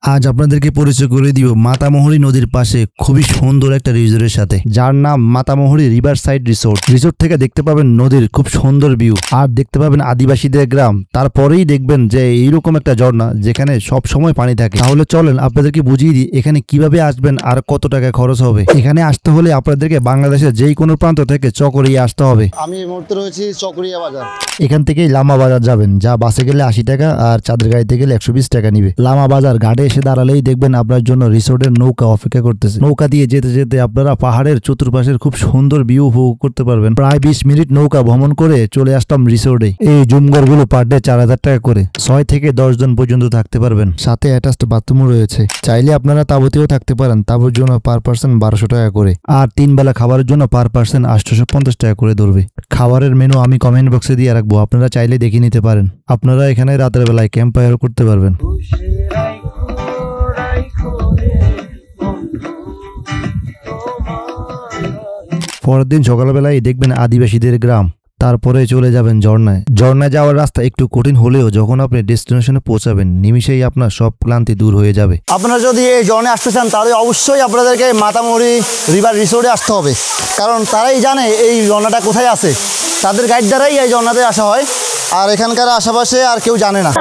আজ আপনাদেরকে পরিচয় করে দিব মাতামুহুরী নদীর পাশে খুবই সুন্দর একটা রিসোর্টের সাথে, যার নাম Matamuhuri river side resort. Resort থেকে দেখতে পাবেন নদীর খুব সুন্দর ভিউ, আর দেখতে পাবেন আদিবাসীদের গ্রাম। তারপরেই দেখবেন যে এইরকম একটা ঝর্ণা যেখানে সব সময় পানি থাকে। তাহলে চলেন আপনাদেরকে বুঝিয়ে দিই এখানে কিভাবে আসবেন আর কত টাকা খরচ হবে। এখানে আসতে হলে আপনাদেরকে বাংলাদেশের যেই কোনো প্রান্ত থেকে চকরিয়া আসতে হবে। আমি এই মুহূর্তে রয়েছি চকরিয়া বাজার। এখান থেকেই লামা বাজার যাবেন, যা বাসে গেলে 80 টাকা আর চাঁদের গাড়িতে গেলে 120 টাকা নিবে। লামা বাজার ঘাটে এসে দাঁড়ালেই দেখবেন আপনার জন্য রিসোর্টের নৌকা অপেক্ষা করতেছে। নৌকা দিয়ে যেতে যেতে আপনারা পাহাড়ের চতুর্পাশের খুব সুন্দর ভিউ উপভোগ করতে পারবেন। প্রায় 20 মিনিট নৌকা ভ্রমণ করে চলে আসলাম রিসোর্টে। এই জুমঘর গুলো পার ডে 4000 টাকা করে, 6 থেকে 10 জন পর্যন্ত থাকতে পারবেন। সাথে অ্যাটাচড বাথরুমও রয়েছে। চাইলে আপনারা তাঁবুতেও থাকতে পারেন, তাঁবুর জন্য পার পার্সন 1200 টাকা করে, আর 3 বেলা খাবারের জন্য পার পার্সন 850 টাকা করে ধরবে। খাবারের মেনু আমি কমেন্ট বক্সে দিয়ে রাখবো, আপনারা চাইলে দেখে নিতে পারেন। আপনারা এখানে রাতের বেলায় ক্যাম্প ফায়ার করতে পারবেন। পরের দিন সকালবেলায় দেখবেন আদিবাসীদের গ্রাম, তারপরে চলে যাবেন ঝর্ণায়। ঝর্ণায় যাওয়ার রাস্তা একটু কঠিন হলেও যখন আপনি ডেস্টিনেশনে পৌঁছাবেন নিমিষেই আপনার সব ক্লান্তি দূর হয়ে যাবে। আপনারা যদি এই ঝর্ণায় আসতে চান তাহলে অবশ্যই আপনাদেরকে মাতামুহুরী রিভার রিসোর্টে আসতে হবে, কারণ তারাই জানে এই ঝর্ণাটা কোথায় আছে। তাদের গাইড দ্বারাই এই ঝর্ণাতে আসা হয়, আর এখানকার আশেপাশে আর কেউ জানে না।